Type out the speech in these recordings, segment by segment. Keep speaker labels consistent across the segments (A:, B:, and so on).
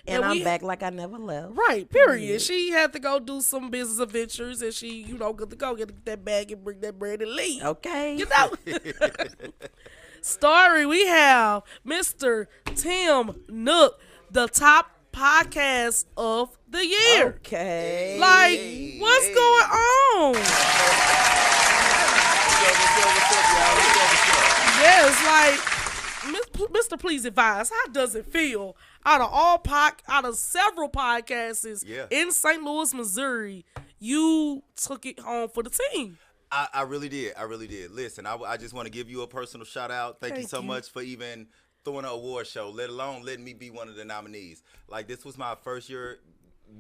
A: And I'm back like I never left.
B: Right, period. She had to go do some business adventures, and she, good to go get that bag and bring that bread and leave.
A: Okay.
B: You know? Story, we have Mr. Tim Nook, the top podcast of the year.
A: Okay.
B: Like, what's going on? Yes, like, Mr. Please advise, how does it feel out of several podcasts in St. Louis, Missouri, you took it home for the team?
C: I really did. Listen, I just want to give you a personal shout out. Thank you so much for even throwing an award show, let alone letting me be one of the nominees. Like, this was my first year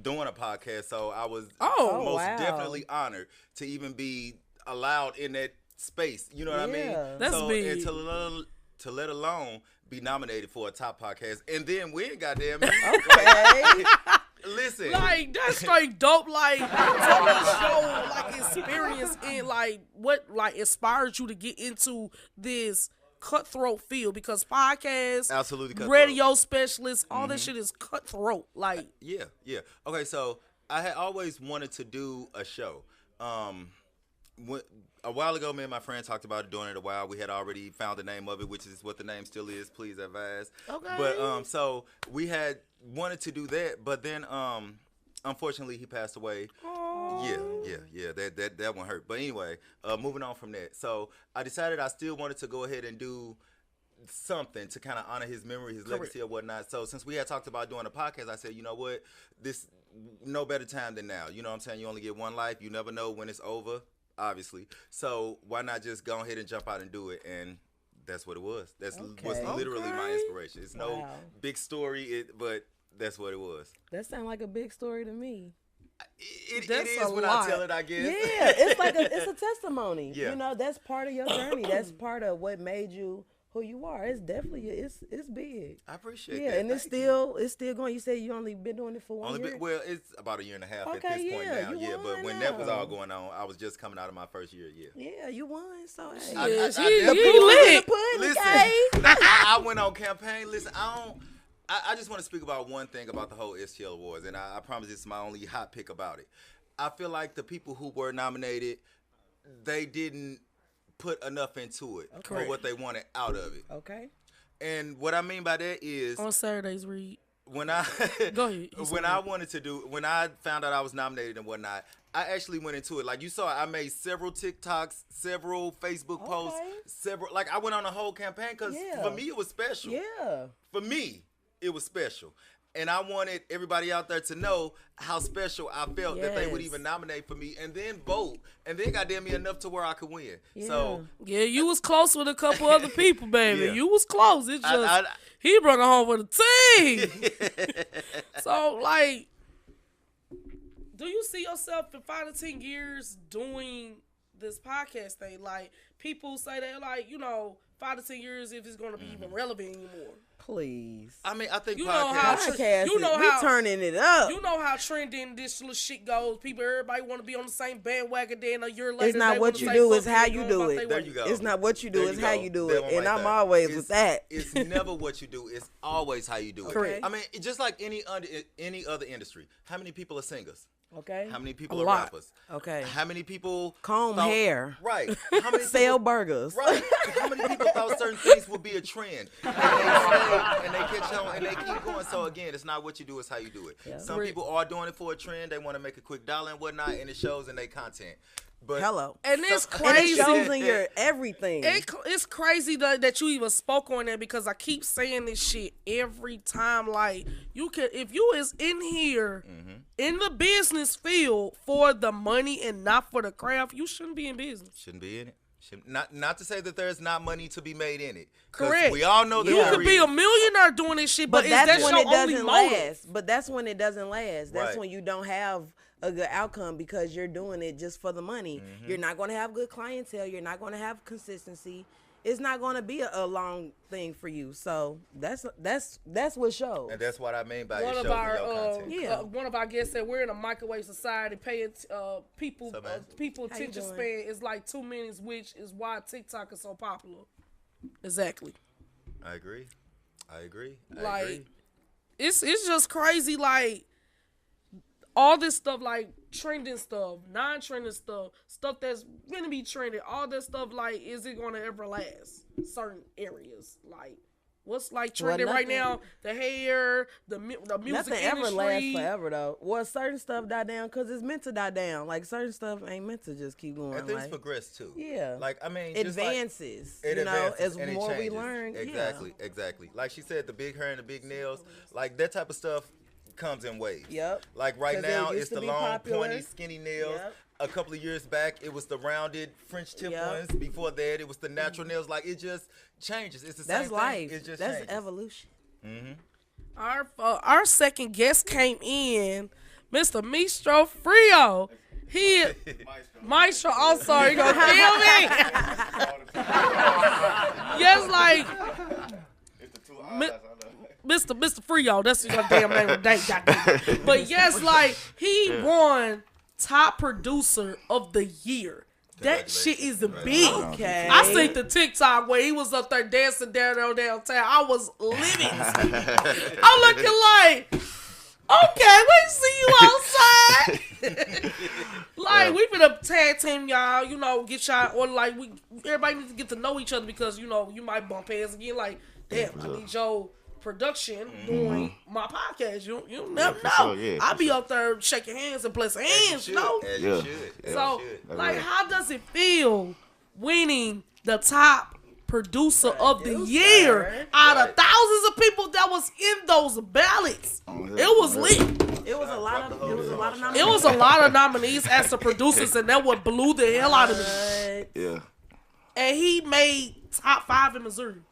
C: doing a podcast, so I was definitely honored to even be allowed in that space. You know what I mean?
B: That's big.
C: And to let alone be nominated for a top podcast and then win, goddamn it.
A: Okay.
C: Listen.
B: Like, that's straight dope. Like, tell us show, like, experience in, like, what, like, inspired you to get into this cutthroat field, because podcasts,
C: absolutely cutthroat,
B: radio specialists, all that shit is cutthroat. Like,
C: yeah. Okay, so I had always wanted to do a show. A while ago, me and my friend talked about doing it a while. We had already found the name of it, which is what the name still is. Please advise.
B: Okay.
C: But so we had wanted to do that, but then unfortunately he passed away.
B: Aww.
C: Yeah. That one hurt. But anyway, moving on from that. So I decided I still wanted to go ahead and do something to kind of honor his memory, his legacy, or whatnot. So since we had talked about doing a podcast, I said, you know what, this no better time than now. You know what I'm saying? You only get one life. You never know when it's over, obviously. So why not just go ahead and jump out and do it? And that's what it was. That's was literally my inspiration. It's no big story, but that's what it was.
A: That sounds like a big story to me.
C: It is when I tell it, I guess.
A: Yeah, it's like it's a testimony.
C: Yeah.
A: You know, that's part of your journey. That's part of what made you who you are. It's definitely it's big.
C: I appreciate that.
A: Yeah, and it's still going. You say you only been doing it for 1 year.
C: Well, it's about a year and a half at this point now. Yeah, but when that was all going on, I was just coming out of my first year.
A: Yeah, you won. So hey,
C: I listen, I went on campaign. Listen, I just want to speak about one thing about the whole STL Awards, and I promise this is my only hot pick about it. I feel like the people who were nominated, they didn't put enough into it for what they wanted out of it.
A: Okay.
C: And what I mean by that is
B: on Saturdays, Reed.
C: When I
B: go ahead.
C: When I found out I was nominated and whatnot, I actually went into it. Like you saw, I made several TikToks, several Facebook posts, I went on a whole campaign because for me it was special.
A: Yeah.
C: For me, it was special. And I wanted everybody out there to know how special I felt that they would even nominate for me and then vote. And then goddamn me enough to where I could win.
A: Yeah.
C: So
B: you was close with a couple other people, baby. Yeah. You was close. It's just he brought it home for the team. So, like, do you see yourself in 5 to 10 years doing this podcast thing? Like, people say that, like, 5 to 10 years if it's going to be even relevant anymore.
A: Please.
C: I mean, I think
A: we turning it up.
B: You know how trending this little shit goes. Everybody want to be on the same bandwagon. Then a year later,
A: it's not what you do, it's how you do it.
C: There you go.
A: It's not what you do, it's how you do it. And I'm always with that.
C: It's never what you do. It's always how you do it.
A: Correct.
C: I mean, just like any other industry. How many people are singers?
A: Okay.
C: How many people are rappers?
A: Okay.
C: How many people
A: comb hair?
C: Right. How many
A: sell burgers?
C: Right. How many people thought certain things would be a trend? And they stay and they catch on and they keep going. So again, it's not what you do, it's how you do it. Yeah. Some people are doing it for a trend. They want to make a quick dollar and whatnot, and it shows in their content. But
B: and it's crazy.
A: It shows in your everything.
B: It's crazy that you even spoke on that, because I keep saying this shit every time. Like, you can, if you is in here in the business field for the money and not for the craft, you shouldn't be in business.
C: Shouldn't be in it. Not to say that there's not money to be made in it.
B: Correct.
C: We all know that
B: you could be a millionaire doing this shit, but
A: that's when it
B: doesn't
A: last. But that's when it doesn't last. That's when you don't have a good outcome, because you're doing it just for the money. You're not going to have good clientele. You're not going to have consistency. It's not going to be a long thing for you. So that's what shows.
C: And that's what I mean by it shows in your content.
B: One of our guests said we're in a microwave society. Paying people attention span is like 2 minutes, which is why TikTok is so popular. Exactly.
C: I agree.
B: it's just crazy. Like all this stuff, like trending stuff, non-trending stuff that's gonna be trending. All this stuff, like, is it gonna ever last? Certain areas, like. What's like trending right now? The hair, the music
A: nothing
B: industry.
A: Ever lasts forever though. Well, certain stuff die down because it's meant to die down. Like certain stuff ain't meant to just keep going.
C: And things
A: like,
C: progress too.
A: Yeah.
C: Like I mean,
A: advances.
C: Just like,
A: as more we learn.
C: Exactly, exactly. Like she said, the big hair and the big nails, like that type of stuff comes in waves.
A: Yep.
C: Like right now, it's the long, pointy, skinny nails.
A: Yep.
C: A couple of years back, it was the rounded French tip ones. Before that, it was the natural nails. Like it just changes. It's the same thing. That's life. It just changes.
A: Evolution.
B: Our second guest came in, Mr. Maestro Frio. He Maestro. I'm sorry, you gonna kill me? Yes, like Mr. Frio. That's your damn name of day. But yes, like he won top producer of the year. That shit is big.
A: Okay.
B: I seen the TikTok where he was up there dancing downtown. I was living. I'm looking like, okay, we see you outside. Like we finna tag team y'all, you know, get y'all, or like everybody needs to get to know each other because you know you might bump heads again. Like, damn, I need your production doing my podcast. You never know. Sure, I'll be up there shaking hands and placing hands, you know?
C: You should.
B: So, like, how does it feel winning the top producer of the year out of thousands of people that was in those ballots? It was lit.
A: It was a lot of nominees.
B: It was a lot of nominees as the producers, and that what blew the hell out of me.
D: Yeah.
B: And he made top 5 in Missouri.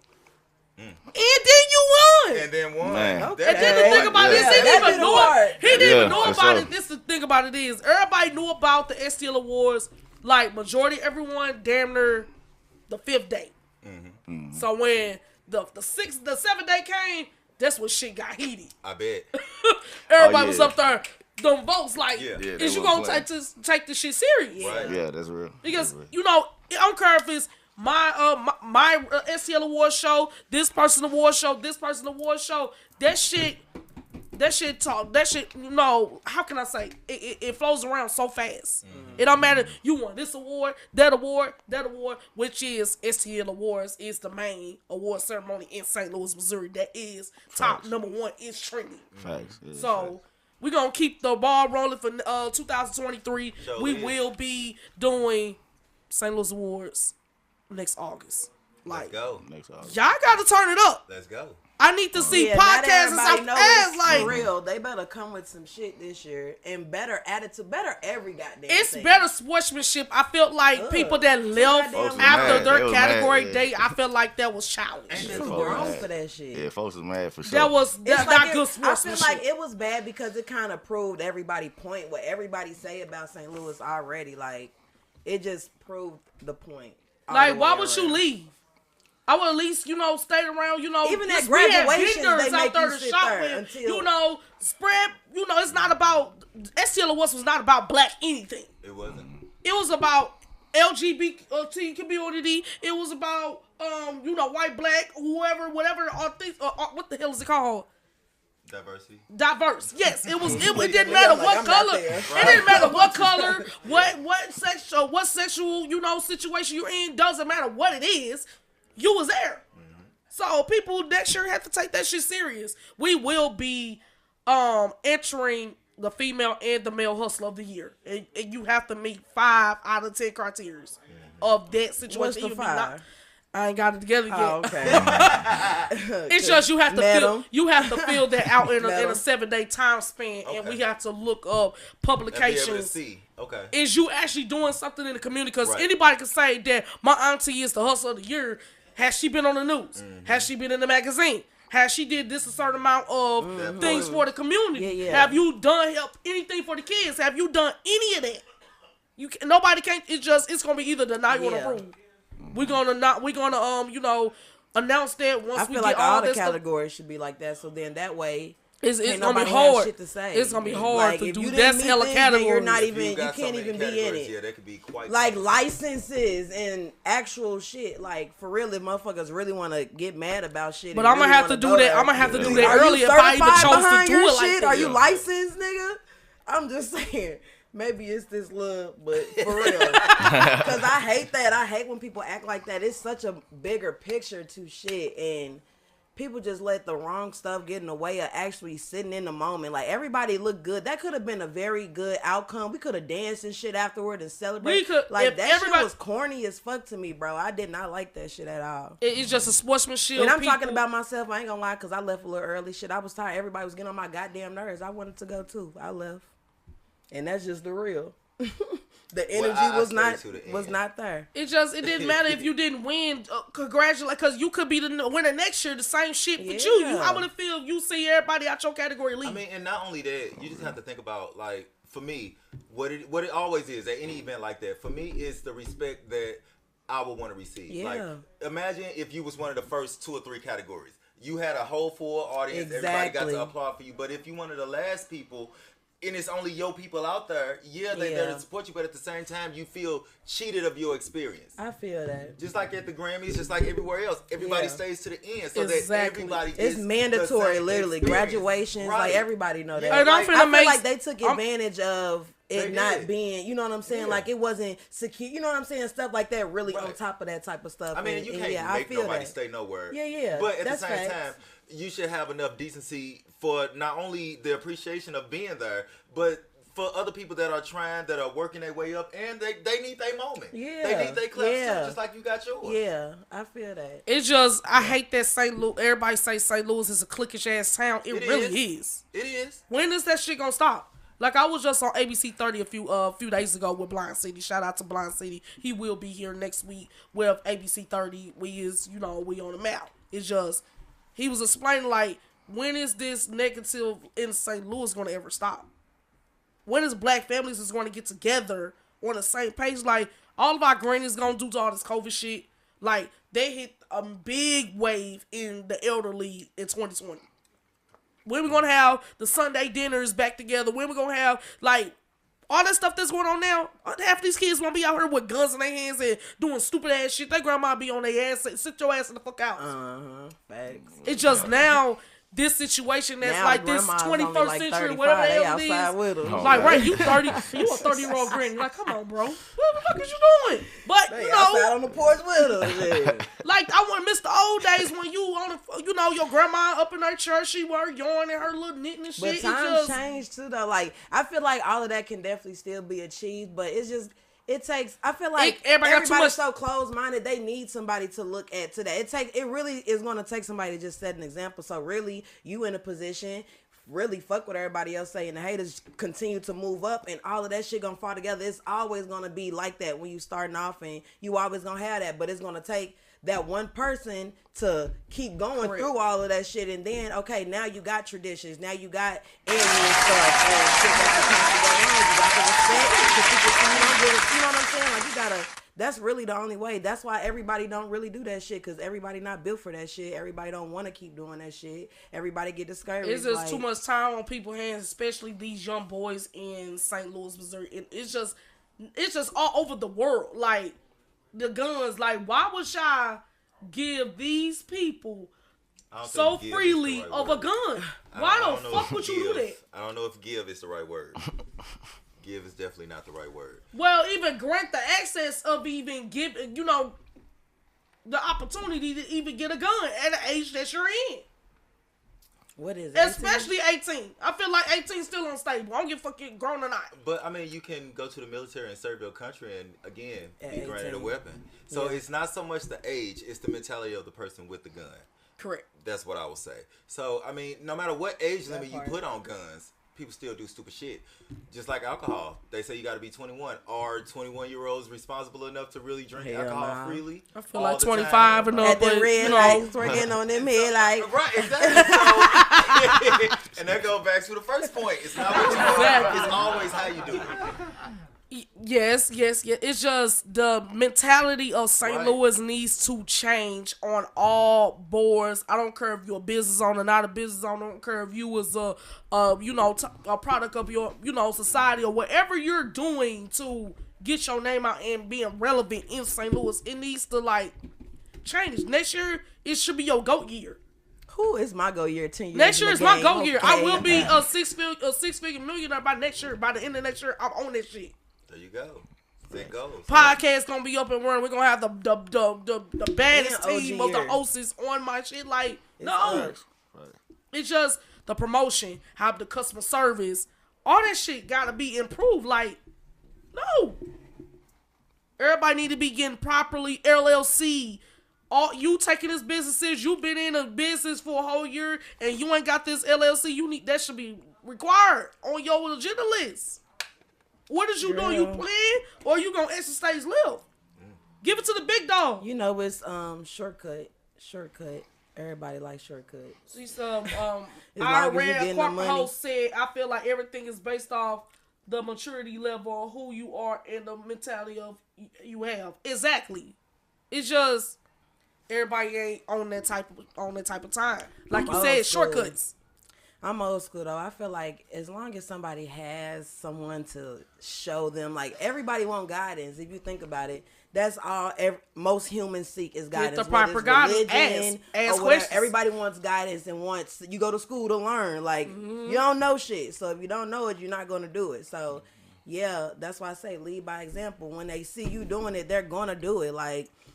B: And then you won.
C: And then won.
B: And then the thing about this, he didn't even know it. He didn't even know about it. This the thing about it is, everybody knew about the STL Awards. Like majority everyone, damn near the 5th day. So when the 7th day came, that's when shit got heated.
C: I bet.
B: Everybody was up there. Them votes like, is you gonna take this shit serious?
C: Right.
D: Yeah, that's real.
B: Because you know, I don't care if it's my STL award show, this person award show, this person award show. That shit, you know, how can I say? It flows around so fast. It don't matter. You won this award, that award, which is STL Awards is the main award ceremony in St. Louis, Missouri. That is top number 1 is trending.
D: Facts. Yeah,
B: so we're going to keep the ball rolling for 2023. We will be doing St. Louis Awards next August. Like,
C: let's go.
D: Next August.
B: Y'all got to turn it up.
C: Let's go.
B: I need to see podcasts and stuff as like
A: for real. They better come with some shit this year and better attitude, better every goddamn
B: it's
A: thing.
B: Better sportsmanship. I felt like people that left after their category day, I felt like that was childish.
A: Ain't wrong for that shit.
D: Yeah, folks was mad for sure.
B: That was not good sportsmanship.
A: I feel like it was bad because it kind of proved everybody point what everybody say about St. Louis already. Like it just proved the point.
B: Like why would you leave? I would at least, you know, stay around, you know.
A: Even at graduation, they make you sit there
B: until... You know, spread, you know, it's not about... STL Awards was not about black anything.
C: It wasn't.
B: It was about LGBT community. It was about, you know, white, black, whoever, whatever, what the hell is it called?
C: Diversity.
B: Diverse. Yes, it was. It didn't matter what color. It didn't matter what color, what sexual, you know, situation you're in. Doesn't matter what it is. You was there. So people next year have to take that shit serious. We will be entering the female and the male hustler of the year. And you have to meet 5 out of 10 criteria of that situation.
A: What's the 5?
B: I ain't got it together yet.
A: Oh, okay.
B: It's just you have to fill that out in a 7-day time span, and we have to look up publications.
C: Okay.
B: Is you actually doing something in the community? Because anybody can say that my auntie is the hustler of the year. Has she been on the news? Has she been in the magazine? Has she did this a certain amount of things for the community? Have you done anything for the kids? Have you done any of that? Nobody can't. It's gonna be either deny or approve. We're gonna you know, announce that once we get all this.
A: I feel like all the categories should be like that. So then that way
B: It's gonna be hard.
A: Shit to say.
B: It's gonna be hard to do. That's
A: hella
B: category.
A: You're not even. You can't even be in it.
C: Yeah, that could be quite
A: like licenses and actual shit. Like for real, if motherfuckers really want to get mad about shit.
B: But I'm gonna have to do that. I'm gonna have to do that early if I even chose to do it like that.
A: Are you licensed, nigga? I'm just saying. Maybe it's this little, but for real. Because I hate that. I hate when people act like that. It's such a bigger picture to shit. And people just let the wrong stuff get in the way of actually sitting in the moment. Like, everybody looked good. That could have been a very good outcome. We could have danced and shit afterward and celebrated. Like, that shit was corny as fuck to me, bro. I did not like that shit at all.
B: It's just a sportsmanship.
A: And I'm talking about myself. I ain't gonna lie, because I left a little early. Shit, I was tired. Everybody was getting on my goddamn nerves. I wanted to go, too. I left. And that's just the real. The energy was not there.
B: It didn't matter if you didn't win. Congratulate, because you could be the winner next year. The same shit with you. How would it feel if you see everybody out your category leave?
C: I mean, and not only that, you just have to think about, like, for me, what it always is at any event like that. For me, is the respect that I would want to receive. Yeah. Like, imagine if you was one of the first 2 or 3 categories. You had a whole full audience. Exactly. Everybody got to applaud for you. But if you one of the last people, and it's only your people out there, they're there to support you, but at the same time, you feel cheated of your experience.
A: I feel that.
C: Just like at the Grammys, just like everywhere else, everybody stays to the end, so that everybody gets
A: it's mandatory, literally. Experience. Graduations, like everybody know that.
B: And
A: I feel like they took advantage of it not being, you know what I'm saying? Like, it wasn't secure, you know what I'm saying? Stuff like that really on top of that type of stuff.
C: I mean, you can't make nobody stay nowhere.
A: Yeah.
C: But at the same time, you should have enough decency for not only the appreciation of being there, but for other people that are trying, that are working their way up, and they need their moment. Yeah. They need their clap too, just like you got yours.
A: Yeah, I feel that.
B: It's just, I hate that St. Louis, everybody say St. Louis is a cliquish ass town. It really is.
C: It is.
B: When is that shit gonna stop? Like, I was just on ABC 30 a few days ago with Blind City. Shout out to Blind City. He will be here next week with ABC 30. We on the map. It's just, he was explaining, like, when is this negative in St. Louis going to ever stop? When is black families is going to get together on the same page? Like, all of our grannies going to do to all this COVID shit. Like, they hit a big wave in the elderly in 2020. When we going to have the Sunday dinners back together? When we going to have, like, all that stuff that's going on now? Half these kids won't be out here with guns in their hands and doing stupid ass shit. Their grandma be on their ass. Sit your ass in the fuck out.
A: Facts.
B: It's just now, this situation that's now, like this 21st like century, whatever the hell it is. Like, right, you a 30-year-old granny. Like, come on, bro. What the fuck is you doing? But,
A: you know. Outside on the porch with us.
B: Like, I want to miss the old days when you on the, you know, your grandma up in her church, she were yarning her little knitting and shit.
A: But times changed too, though. Like, I feel like all of that can definitely still be achieved, but it's just, it takes, I feel like everybody's so closed-minded, they need somebody to look at to that. It really is going to take somebody to just set an example. So really, you in a position, really fuck what everybody else say, and the haters continue to move up, and all of that shit gonna fall together. It's always gonna be like that when you starting off, and you always gonna have that, but it's gonna take that one person to keep going through all of that shit, and then, okay, now you got traditions, now you got annual stuff, and shit that's you got the respect, because people see you don't get it, you know what I'm saying? Like, you gotta, that's really the only way. That's why everybody don't really do that shit, because everybody not built for that shit. Everybody don't want to keep doing that shit. Everybody get discouraged.
B: It's just too much time on people's hands, especially these young boys in St. Louis, Missouri. And it's just all over the world. Like, the guns, like, why would y'all give these people so freely of a gun? Why the fuck would you do that?
C: I don't know if give is the right word. Give is definitely not the right word.
B: Well, even grant the access of even giving, you know, the opportunity to even get a gun at the age that you're in.
A: What is it?
B: Especially 18. I feel like 18 still unstable. I don't give a fuck if grown or not.
C: But, I mean, you can go to the military and serve your country and, again, be granted a weapon. So it's not so much the age, it's the mentality of the person with the gun.
B: Correct.
C: That's what I would say. So, I mean, no matter what age limit you put on guns, people still do stupid shit. Just like alcohol. They say you got to be 21. Are 21-year-olds responsible enough to really drink alcohol freely?
B: I feel like 25 and up.
A: At the red lights, working on them headlights.
C: Right, exactly. So, and that goes back to the first point. It's not what you do. It's always how you do it.
B: Yes. It's just the mentality of St. Louis needs to change on all boards. I don't care if you're a business owner, not a business owner. I don't care if you was a product of your, society or whatever you're doing to get your name out and being relevant in St. Louis. It needs to change. Next year, it should be your GOAT year.
A: Who is my GOAT year? 10 years.
B: Next year is my GOAT year. I will be a six-figure millionaire by next year. By the end of next year, I'm on this shit.
C: There you go. There goes.
B: Podcast gonna be up and running. We're gonna have the baddest team of the hosts on my shit. No. It's just the promotion, how the customer service, all that shit gotta be improved. No. Everybody need to be getting properly LLC. All you taking this businesses, you've been in a business for a whole year and you ain't got this LLC. That should be required on your agenda list. What is you doing? You playing or you gonna exercise live? Give it to the big dog.
A: It's shortcut. Everybody likes shortcuts.
B: See I read a corporate host said, I feel like everything is based off the maturity level of who you are and the mentality of you have. Exactly. It's just everybody ain't on that type of time. Like you said, shortcuts.
A: I'm old school though. I feel like as long as somebody has someone to show them, everybody wants guidance. If you think about it, that's all most humans seek is guidance.
B: Get the proper guidance. Ask questions.
A: Everybody wants guidance and wants you go to school to learn. You don't know shit, so if you don't know it, you're not gonna do it. So yeah, that's why I say lead by example. When they see you doing it, they're gonna do it.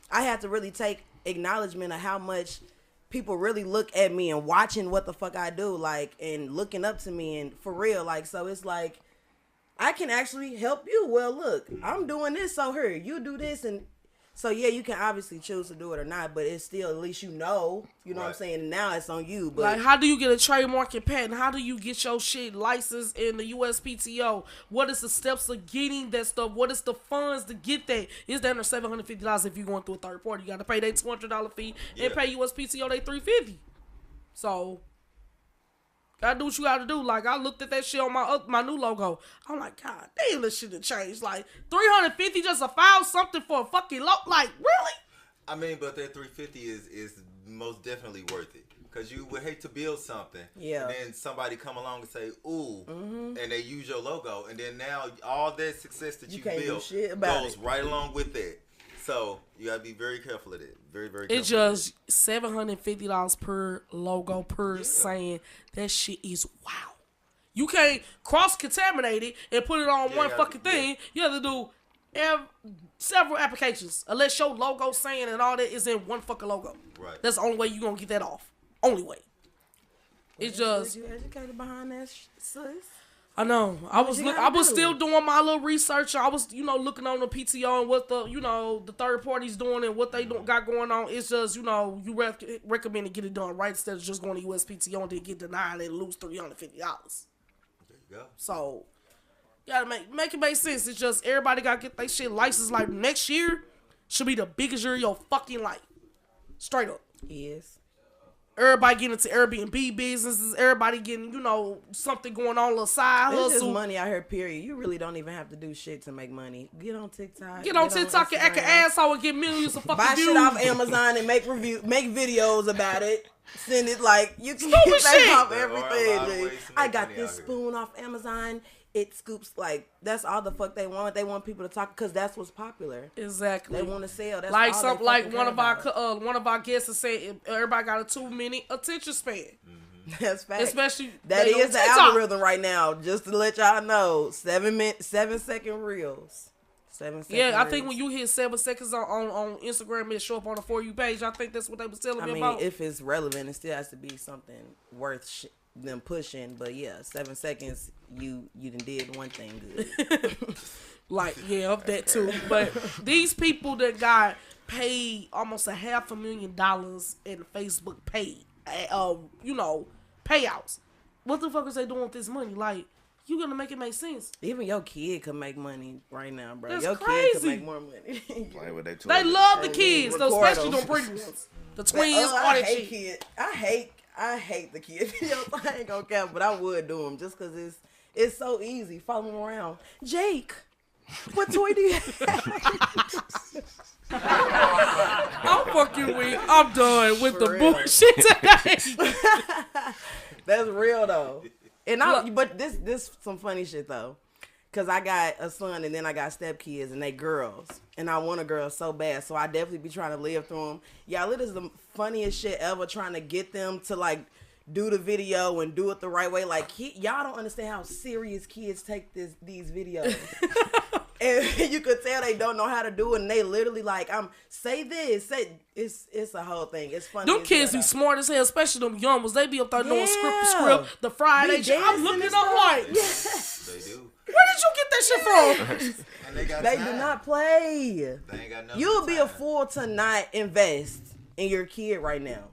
A: I have to really take acknowledgement of how much people really look at me and watching what the fuck I do, and looking up to me, and for real, so it's I can actually help you. Well, look, I'm doing this, so here, you do this, and so yeah, you can obviously choose to do it or not, but it's still, at least you know what I'm saying, and now it's on you. But
B: how do you get a trademark and patent? How do you get your shit licensed in the USPTO? What is the steps of getting that stuff? What is the funds to get that? Is that under $750 if you're going through a third party? You got to pay their $200 fee and pay USPTO they $350. So gotta do what you gotta do. I looked at that shit on my new logo. I'm like, God damn, this shit have changed. $350 just to file something for a fucking really?
C: I mean, but that $350 is most definitely worth it. Because you would hate to build something. Yeah. And then somebody come along and say, ooh, and they use your logo. And then now all that success that you built goes right along with that. So you gotta be very careful of that. Very, very careful.
B: It's just $750 per logo per saying. That shit is wow. You can't cross-contaminate it and put it on one fucking thing. You have to do several applications. Unless your logo saying and all that is in one fucking logo. Right. That's the only way you're gonna get that off. Only way. It's just.
A: You educated behind that, sis?
B: I know. I was still doing my little research. I was, looking on the PTO and what the third party's doing and what they got going on. It's just, you recommend to get it done right instead of just going to USPTO and then get denied and lose $350. There
C: you go.
B: So, you gotta make it make sense. It's just everybody gotta get their shit licensed. Next year should be the biggest year of your fucking life. Straight up.
A: Yes.
B: Everybody getting into Airbnb businesses. Everybody getting, something going on, a little side hustle.
A: There's just money out here, period. You really don't even have to do shit to make money. Get on TikTok.
B: Get on TikTok and act an asshole and get millions of fucking views.
A: Buy shit off Amazon and make videos about it. Send it you can get that off everything. I got this spoon off Amazon. It scoops that's all the fuck they want. They want people to talk because that's what's popular.
B: Exactly.
A: They want to sell. That's
B: one of our guests is saying everybody got a 2-minute attention span.
C: Mm-hmm.
A: That's fact.
B: Especially
A: that is the algorithm right now. Just to let y'all know, 7-second reels. 7 seconds.
B: Yeah, I think when you hit 7 seconds on Instagram, it show up on the For You page. I think that's what they was telling me about.
A: If it's relevant, it still has to be something worth them pushing. But yeah, 7 seconds, you done did one thing good.
B: That too. But these people that got paid almost $500,000 in Facebook payouts. What the fuck is they doing with this money? You gonna make it make sense.
A: Even your kid could make money right now, bro.
B: That's
A: your
B: crazy.
A: Kid could make more money.
B: They love the kids, especially them pretty ones. The twins, all that shit.
A: Kid. I hate the kids. I ain't gonna care, but I would do them just because it's so easy. Follow them around. Jake, What toy do you have?
B: I'm fucking weak. I'm done with the
A: real.
B: bullshit today.
A: That's real though. But this some funny shit though. Cause I got a son and then I got stepkids and they girls. And I want a girl so bad. So I definitely be trying to live through them. Y'all, it is the funniest shit ever trying to get them to like do the video and do it the right way. Like y'all don't understand how serious kids take these videos. And you could tell they don't know how to do it, and they literally like, say this, it's a whole thing. It's funny.
B: Them kids be smart as hell, especially them young ones. They be up there knowing script, the Friday shit. I'm looking up like,
C: They do.
B: Where did you get that shit from?
C: And they
A: do not play.
C: They ain't got nothing.
A: You'll be a fool to not invest in your kid right now.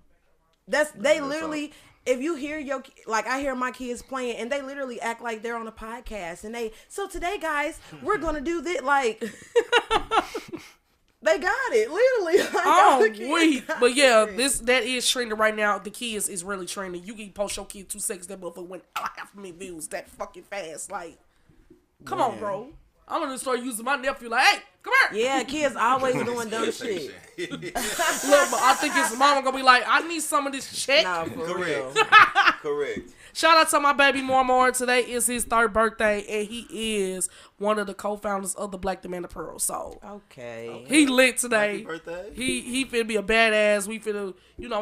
A: They literally. If you hear I hear my kids playing and they literally act like they're on a podcast and so today guys, we're going to do this. Like, they got it, literally. Like,
B: oh, wait. But yeah, that is trending right now. The kids is really trending. You can post your kid 2 seconds, that motherfucker went half a million views that fucking fast. Like, come on, bro. I'm going to start using my nephew like, hey, come here.
A: Yeah, kids always doing dumb shit.
B: Look, but I think his mama going to be like, I need some of this check.
A: Nah, for real.
C: Correct.
B: Shout out to my baby Marmar. Today is his 3rd birthday, and he is one of the co-founders of the Black Demand of Pearl. So,
A: okay.
B: He lit today.
C: Happy birthday.
B: He finna be a badass. We finna,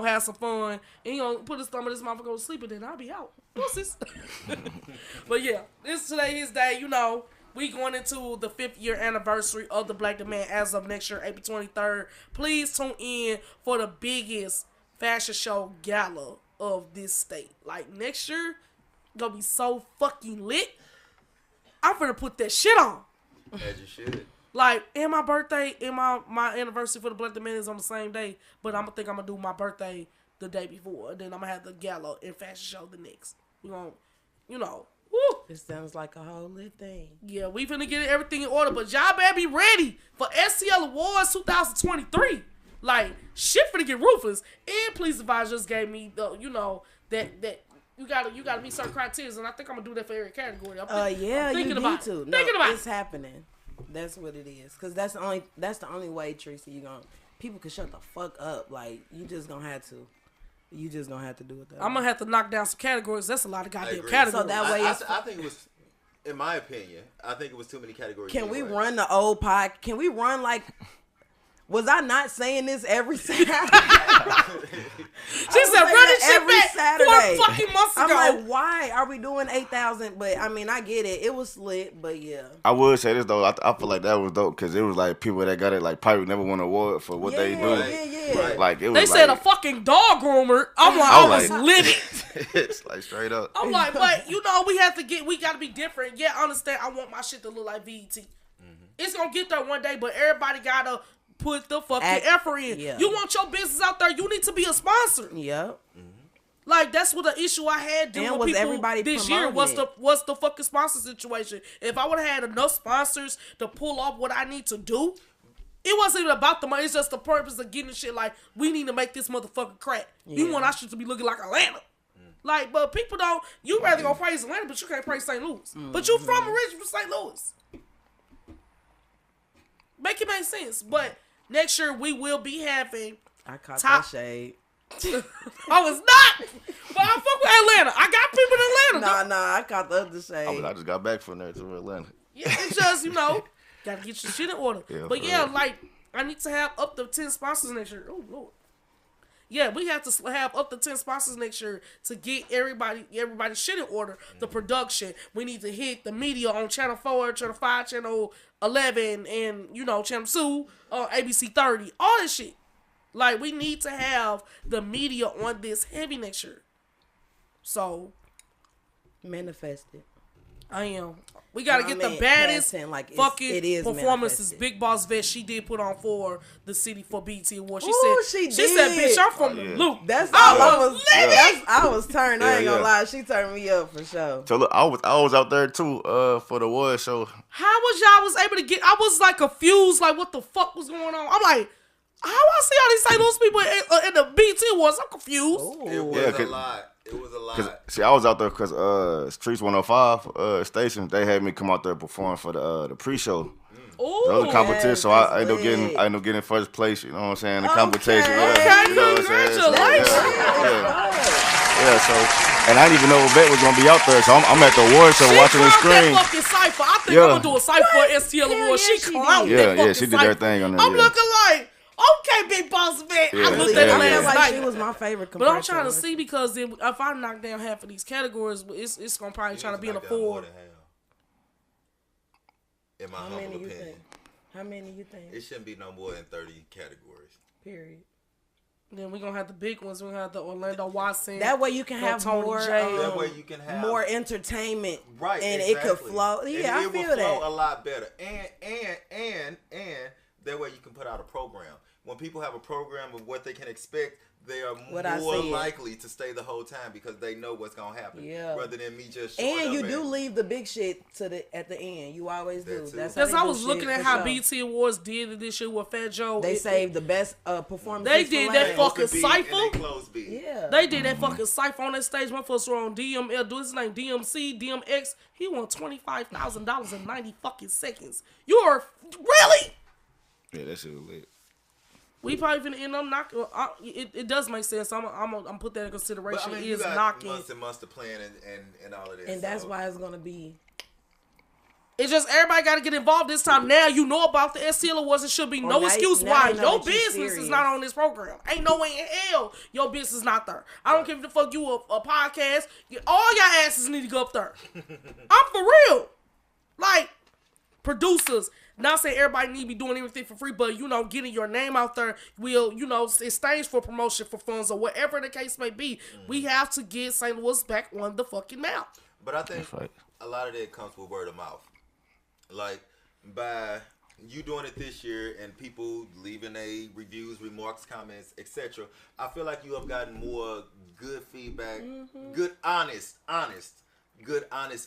B: have some fun. And he gonna put his thumb in this motherfucker, go to sleep, and then I'll be out. Pussies. But yeah, this today his day, We going into the 5th year anniversary of the Black Demand as of next year, April 23rd. Please tune in for the biggest fashion show gala of this state. Like, next year, gonna be so fucking lit. I'm finna put that shit on.
C: As you should.
B: Like, and my birthday and my anniversary for the Black Demand is on the same day, but I'm gonna do my birthday the day before, and then I'm gonna have the gala and fashion show the next. We gonna, woo.
A: It sounds like a whole lit thing.
B: Yeah, we finna get everything in order, but y'all better be ready for STL Awards 2023. Like, shit finna get ruthless. And Please Advise just gave me the, that you gotta meet certain criteria, and I think I'm gonna do that for every category.
A: Yeah,
B: I'm thinking
A: you
B: about
A: need to.
B: Thinking about
A: it's happening. That's what it is. Cause that's the only way, Tracy. People can shut the fuck up. Like, you just gonna have to. You just gonna have to do it.
B: I'm gonna have to knock down some categories. That's a lot of goddamn
C: agree.
B: categories.
A: So that way,
C: I think it was, in my opinion, I think it was too many categories.
A: Can we run the old pod? Can we run like? Was I not saying this every Saturday?
B: She said, run this shit back Saturday. 4 fucking months ago.
A: I'm like, why are we doing 8,000? But I mean, I get it. It was lit, but yeah.
D: I would say this though. I feel like that was dope because it was like people that got it like probably never won an award for what they do.
A: Yeah.
C: Right.
D: Like it was.
B: They said a fucking dog groomer. I'm like, I was livid.
D: It's like straight up.
B: I'm like, but we gotta be different. Yeah, I understand. I want my shit to look like VET. Mm-hmm. It's gonna get there one day, but everybody gotta put the fucking effort in.
A: Yeah.
B: You want your business out there, you need to be a sponsor.
A: Yep.
C: Mm-hmm.
B: Like, that's what the issue I had doing with people this year was the fucking sponsor situation. If I would have had enough sponsors to pull off what I need to do, it wasn't even about the money. It's just the purpose of getting shit like, we need to make this motherfucker crack. Yeah. You want our shit to be looking like Atlanta. Like, but people don't, you rather go praise Atlanta, but you can't praise St. Louis. Mm-hmm. But you originally from St. Louis. Make it make sense. But next year, we will be having
A: I caught that shade.
B: I was not. But I fuck with Atlanta. I got people in Atlanta.
A: Nah, I caught the other shade.
D: I just got back from there to Atlanta.
B: Yeah, it's just, gotta get your shit in order. Yeah, but yeah, like, I need to have up to 10 sponsors next year. Oh, Lord. Yeah, we have to have up to 10 sponsors next year to get everybody's shit in order. The production. We need to hit the media on Channel 4, Channel 5, Channel 11, and, Channel 2, ABC 30. All this shit. Like, we need to have the media on this heavy next year. So.
A: Manifest it.
B: I am. We got to get the baddest fucking performances. Big Boss Vet, she did put on for the city for BET Awards. She said, bitch, I'm from the loop.
A: That's all I was turned. I ain't gonna lie. She turned me up for sure.
D: So look, I was out there too for the award show.
B: How was able to get, I was like confused, like what the fuck was going on? I'm like, how I see all these St. Louis people in the BET Awards? I'm confused.
C: It was a lot. It was a lot.
D: See, I was out there because Streets 105 station, they had me come out there perform for the pre-show.
B: Ooh,
D: that was a competition, so I ended up getting first place. You know what I'm saying? The competition.
B: Okay,
D: you know
B: congratulations.
D: Yeah, so, and I didn't even know Bet was gonna be out there, so I'm at the award show watching the screen.
B: That fucking cipher. I think I'm gonna do a cipher for STL Award. She clowned that fucking
D: she did
B: cipher.
D: everything on there.
B: I'm looking like, okay, big boss man. I looked at her last night.
A: She was my favorite.
B: But I'm trying to see because if I knock down half of these categories, it's gonna probably try to be in a 4.
C: In my humble opinion.
A: How many you think?
C: It shouldn't be no more than 30 categories.
A: Period.
B: Then we're gonna have the big ones. We're gonna have the Orlando Watson.
A: That way you can have more.
C: That way you can have
A: more entertainment,
C: right?
A: And
C: exactly.
A: it could flow. Yeah,
C: and
A: I feel
C: will
A: that.
C: flow a lot better. And that way you can put out a program. When people have a program of what they can expect, they are more likely to stay the whole time because they know what's gonna happen.
A: Yeah.
C: Rather than me just.
A: And you do leave the big shit at the end. You always do.
B: That's because I was looking at how BT Awards did it this year with Fat Joe.
A: They saved the best performance.
B: They did that fucking cipher.
A: Yeah.
B: They did that fucking cipher on that stage. My first were on DML. Do his name DMC DMX. He won $25,000 in 90 fucking seconds. You are really?
D: Yeah, that shit was lit.
B: We probably finna end up knocking. It does make sense. I'm put that in consideration.
C: But, I mean,
B: is
C: you got
B: knocking
C: months to plan and all of that.
A: And that's why it's gonna be.
B: It's just everybody got to get involved this time. Now you know about the STL Awards. It should be no excuse why your business is not on this program. Ain't no way in hell your business not there. I don't care if the fuck you a podcast. All your asses need to go up there. I'm for real. Like producers. Not saying everybody need to be doing everything for free, but, you know, getting your name out there will, you know, it stays for promotion, for funds, or whatever the case may be. We have to get St. Louis back on the fucking map.
C: But I think a lot of that comes with word of mouth. Like, by you doing it this year and people leaving reviews, remarks, comments, etc., I feel like you have gotten more good feedback, good, honest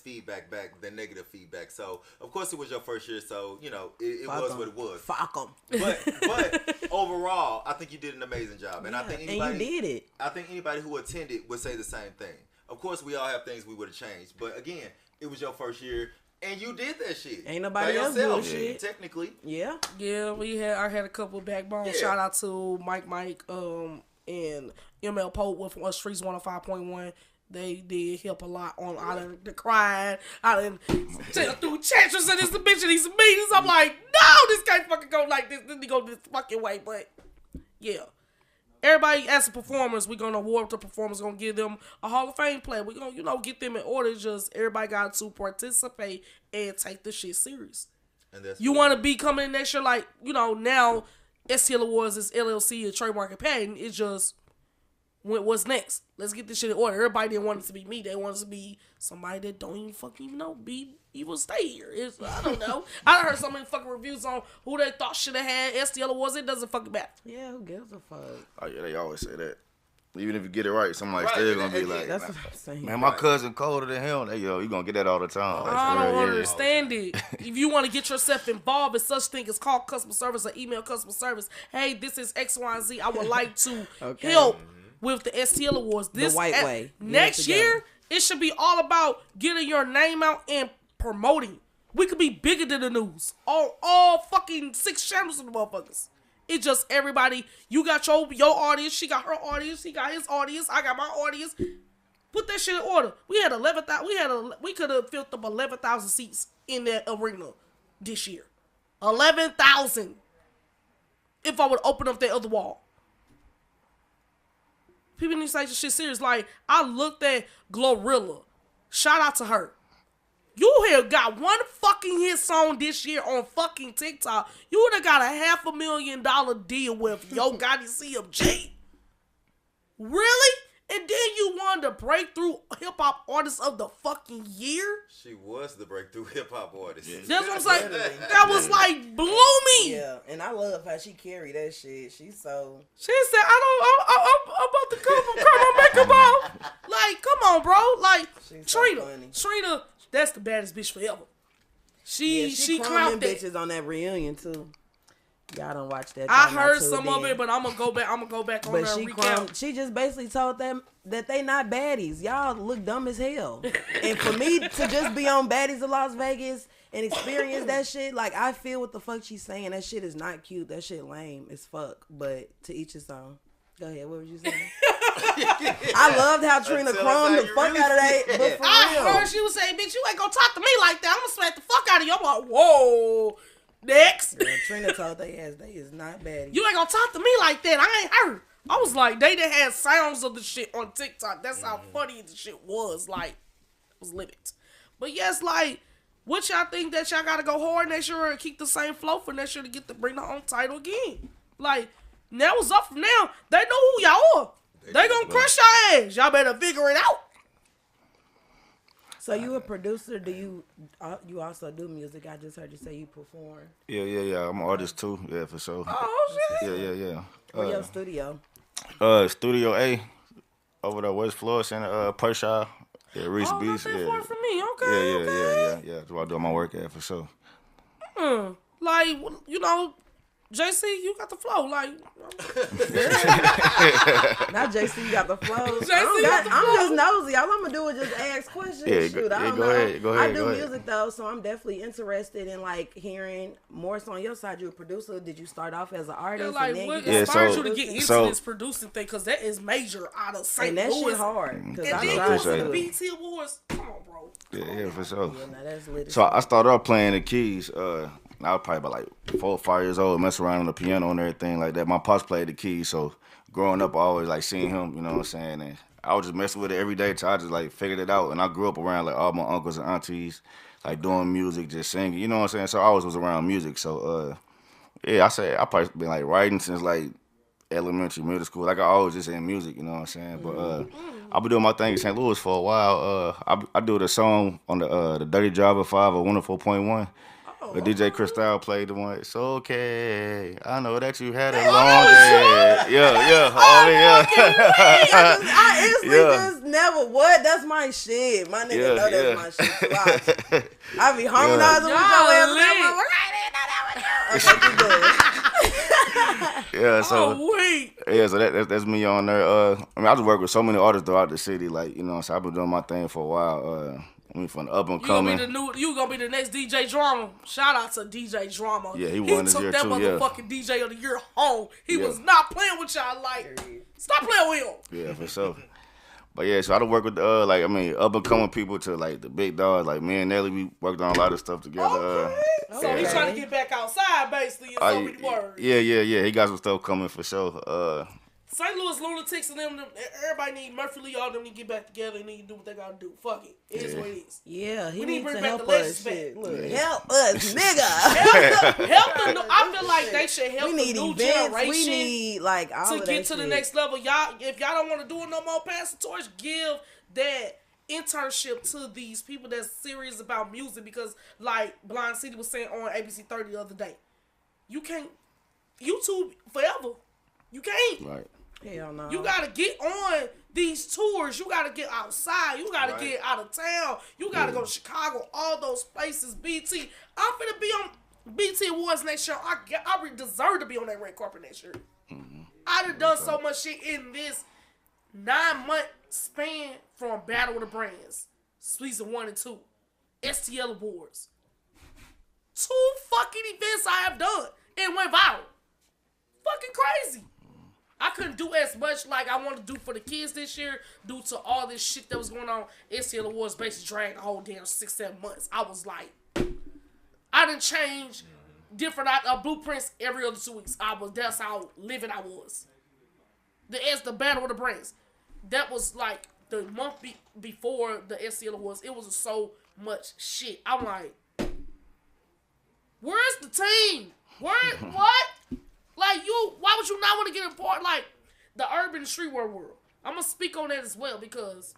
C: feedback back than negative feedback. So, of course, it was your first year, so, you know, it was what it was.
A: Fuck them.
C: But overall, I think you did an amazing job. And I think
A: you did it.
C: I think anybody who attended would say the same thing. Of course, we all have things we would have changed. But, again, it was your first year, and you did that shit.
A: Ain't nobody else doing shit.
C: Technically.
A: Yeah.
B: Yeah, I had a couple of backbone. Yeah. Shout out to Mike, and ML Pope with Streets 105.1. They did help a lot on out of the crying, out of through chances and this bitch and these meetings. I'm like, no, this can't fucking go like this. This go this fucking way. But yeah, everybody as a performers, we're gonna award the performers, gonna give them a Hall of Fame play. We're gonna, you know, get them in order. Just everybody got to participate and take the shit serious. And that's you want to be coming in next year like, you know, now STL Awards is LLC and trademark and patent. It's just what's next? Let's get this shit in order. Everybody didn't want it to be me. They want it to be somebody that don't even fucking know. Even stay here. I don't know. I heard so many fucking reviews on who they thought should have had STL Awards. It doesn't fucking matter.
A: Yeah, who gives a fuck?
D: Oh yeah, they always say that. Even if you get it right, somebody still gonna be like,
A: "That's what I'm saying."
D: Man, my cousin colder than him. You gonna get that all the time.
B: I don't understand it. If you want to get yourself involved in such thing as call customer service or email customer service, hey, this is X, Y, and Z. I would like to help with the STL Awards. This
A: the white way.
B: Next year, it should be all about getting your name out and promoting. We could be bigger than the news. All fucking 6 channels of the motherfuckers. It's just everybody. You got your audience. She got her audience. He got his audience. I got my audience. Put that shit in order. We had 11,000. We could have filled up 11,000 seats in that arena this year. 11,000. If I would open up that other wall. People need to take this shit serious. Like, I looked at Glorilla. Shout out to her. You have got one fucking hit song this year on fucking TikTok. You would have got a $500,000 deal with Yo Gotti CMG. Really? And then you won the breakthrough hip-hop artist of the fucking year?
C: She was the breakthrough hip-hop artist.
B: Yeah. That's what I'm saying. That was like bloomy.
A: Yeah, and I love how she carried that shit. She's so...
B: She said, I'm about to cut my makeup off. Like, come on, bro. Like, Trina, that's the baddest bitch forever. She clowned
A: bitches on that reunion, too. Y'all don't watch that.
B: I heard some of it, but I'm gonna go back. I'm gonna go back on there and recount.
A: She just basically told them that they not baddies. Y'all look dumb as hell. And for me to just be on Baddies of Las Vegas and experience that shit, like I feel what the fuck she's saying. That shit is not cute. That shit lame as fuck. But to each his own. Go ahead. What was you saying? I loved how Trina crumbed the fuck out of that. But for real,
B: heard she was saying, "Bitch, you ain't gonna talk to me like that. I'm gonna smack the fuck out of you." I'm like, whoa. Next.
A: Girl, Trina told they ass they is not bad.
B: You ain't gonna talk to me like that. I ain't heard. I was like, they done had sounds of the shit on TikTok. That's how funny the shit was. Like, it was lit. But yes, like, what y'all think that y'all gotta go hard next year and keep the same flow for next year to bring the home title again? Like, now it's up from now. They know who y'all are. They gonna crush your ass. Y'all better figure it out.
A: So you a producer? Do you also do music? I just heard you say you perform.
D: Yeah. I'm an artist too. Yeah, for sure.
B: Oh shit.
D: Yeah.
A: Where your studio?
D: Studio A, over there, West Florida Center, Pershire. Yeah, Reese Beast.
B: Yeah. Far from me. Okay.
D: Yeah. That's where I do my work at for sure.
B: Like, you know, JC, you got the flow. Like,
A: not JC, you got the flow.
B: I'm
A: just nosy. All I'm gonna do is just ask questions. Shoot, I don't know.
D: Go
A: I
D: ahead.
A: do music though, so I'm definitely interested in like hearing more. So on your side, you're a producer. Did you start off as an artist?
B: Like,
A: and then
B: what inspired you to get into this producing thing? Because that is major out of St. Louis.
A: And that shit hard.
B: And then you go to the BT Awards. Come on, bro.
D: Yeah, for sure.
A: Yeah, now that's lit.
D: So I started off playing the keys. I was probably about like 4 or 5 years old, messing around on the piano and everything like that. My pops played the keys, so growing up, I always like seeing him, you know what I'm saying? And I was just messing with it every day till I just like figured it out. And I grew up around like all my uncles and aunties, like doing music, just singing, you know what I'm saying? So I always was around music. So yeah, I probably been like writing since like elementary, middle school. Like I always just in music, you know what I'm saying? But I've been doing my thing in St. Louis for a while. I do the song on the Dirty Driver 5 or 104.1. The DJ Cristal played the one. It's okay. I know that you had a long day. Yeah.
A: I instantly just never. What? That's my shit. My nigga know that's my shit. I be harmonizing with your ass. So
D: that's me on there. I mean, I just work with so many artists throughout the city. Like, you know, so I've been doing my thing for a while. I mean, from the up and coming.
B: You gonna be the next DJ Drama. Shout out to DJ Drama.
D: Yeah, he won this year too.
B: He took that motherfucking DJ of the year home. He was not playing with y'all. Like, stop playing with him.
D: Yeah, for sure. But yeah, so I don't work with up and coming people to like the big dogs. Like me and Nelly, we worked on a lot of stuff together.
B: Okay. So he's trying to get back outside, basically. In so many words.
D: Yeah. He got some stuff coming for sure.
B: St. Louis Lunatics and them, everybody need Murphy Lee, all them need to get back together and need to do what they gotta do. Fuck it. It is what it is.
A: Yeah, he
B: needs
A: to
B: bring
A: help
B: back the
A: us.
B: shit.
A: Look, help us, nigga.
B: I feel like they should help the new generation.
A: We need like all
B: to get to the next level. Y'all, if y'all don't want to do it no more, pass the torch. Give that internship to these people that's serious about music, because like Blind City was saying on ABC 30 the other day, you can't YouTube forever. You can't.
D: Right.
A: Hell no.
B: You gotta get on these tours. You gotta get outside. You gotta get out of town. You gotta go to Chicago. All those places. BT. I'm finna be on BT Awards next year. I deserve to be on that red carpet next year. Mm-hmm. I done so much shit in this 9-month span from Battle of the Brands, season 1 and 2, STL Awards. 2 fucking events I have done and went viral. Fucking crazy. I couldn't do as much like I wanted to do for the kids this year due to all this shit that was going on. STL Awards basically dragged a whole damn 6-7 months. I was like, I done changed different blueprints every other 2 weeks. That's how living I was. The Battle of the Brands. That was like the month before the STL Awards. It was so much shit. I'm like, where's the team? What? Like, why would you not want to get in part, like, the urban streetwear world? I'm going to speak on that as well, because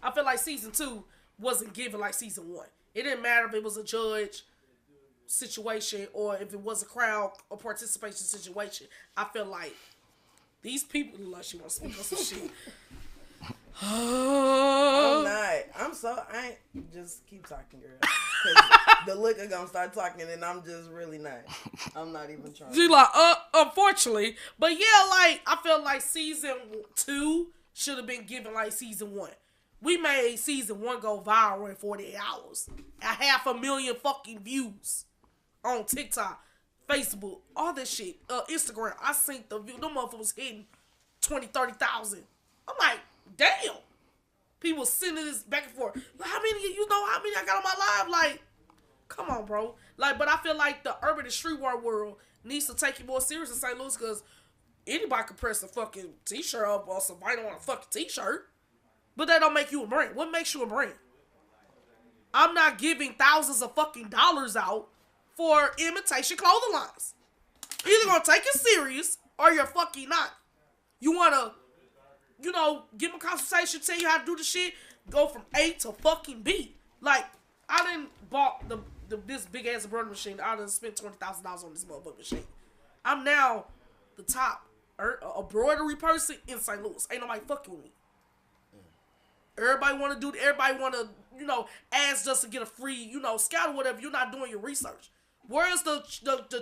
B: I feel like season 2 wasn't given like season 1. It didn't matter if it was a judge situation or if it was a crowd or participation situation. I feel like these people, unless you want to speak on some shit.
A: I'm not. I ain't just keep talking, girl. Cause the liquor gonna start talking, and I'm just really not. I'm not even trying.
B: She like, unfortunately, but yeah, like I feel like season 2 should have been given like season 1. We made season 1 go viral in 48 hours. 500,000 fucking views on TikTok, Facebook, all this shit. Instagram. I seen the view. Them motherfuckers hitting 20, 30,000. I'm like, damn. People sending this back and forth. How many I got on my live? Like, come on, bro. Like, but I feel like the urban and streetwear world needs to take it more serious in St. Louis because anybody can press a fucking t-shirt up or some vinyl on a fucking t-shirt. But that don't make you a brand. What makes you a brand? I'm not giving thousands of fucking dollars out for imitation clothing lines. You're either gonna take it serious or you're fucking not. You wanna, give them a consultation, tell you how to do the shit, go from A to fucking B. Like, I done bought this big ass embroidery machine. I done spent $20,000 on this motherfucking machine. I'm now the top embroidery person in St. Louis. Ain't nobody fucking with me. Everybody want to, ask just to get a free, scout or whatever. You're not doing your research. Where's the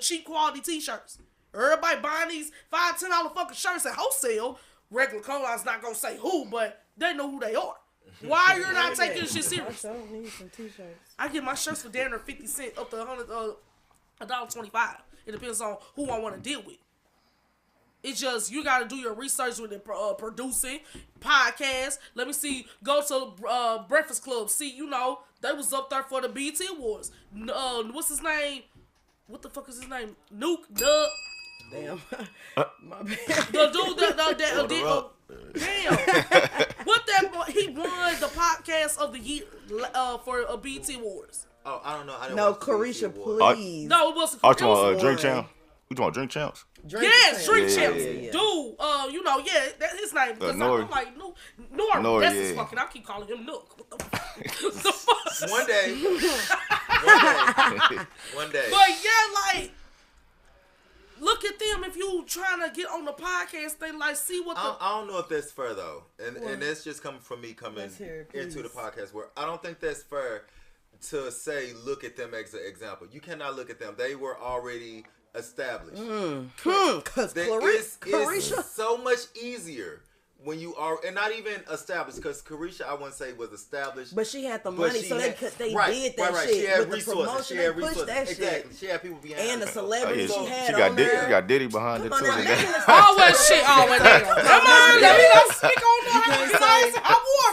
B: cheap quality t-shirts? Everybody buying these $5, $10 fucking shirts at wholesale. Regular Coline's not gonna say who, but they know who they are. Why are you not taking this shit serious?
A: I don't need some t-shirts.
B: I get my shirts for damn near 50 cents up to $1.25. It depends on who I want to deal with. It's just, you got to do your research with it, producing, podcasts. Let me see, go to Breakfast Club. See, they was up there for the BET Awards. What's his name? What the fuck is his name? Nuke, Doug.
A: Damn. My bad.
B: The dude that damn. He won the podcast of the year for BET Awards.
C: Oh, I don't know.
A: No, Carisha, please.
B: No, it wasn't.
D: Oh, you talking about Drink Champs? You talking about Drink Champs?
B: Drink Champs. Yeah. Dude, his name.
D: Nori.
B: I'm like, Nori. That's his fucking. I keep calling him Nook. What the fuck?
C: One day. One day.
B: But yeah, like, look at them. If you trying to get on the podcast thing, like, see what
C: I don't know if that's fair though, and that's just coming from me coming into the podcast where I don't think that's fair to say look at them as an example. You cannot look at them. They were already established.
A: Because Carisha,
C: it's so much easier when you are, and not even established, because Carisha, I wouldn't say was established,
A: but she had the money, so they did that shit.
C: She had
A: with
C: resources.
A: The promotion, they pushed that
C: exactly.
A: shit.
C: She had people behind
A: and
C: her.
A: the celebrities she had
D: She got Diddy behind it too.
B: Always shit, always there. Come on, let me not speak on that.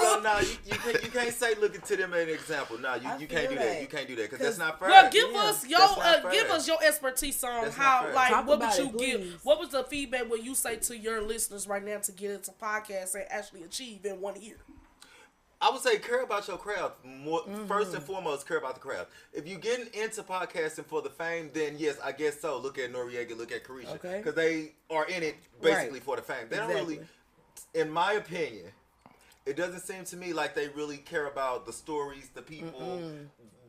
C: So no, you can't say look to them as an example. No, you can't do that. You can't do that because that's not fair.
B: Well, give us your expertise on how, like,
A: Talk
B: what would you
A: please.
B: give? What was the feedback when you say to your listeners right now to get into podcasts and actually achieve in 1 year?
C: I would say care about your craft. First and foremost, care about the craft. If you're getting into podcasting for the fame, then yes, I guess so. Look at Noriega, look at Carisha. Because they are in it basically for the fame. They don't really, in my opinion, it doesn't seem to me like they really care about the stories, the people,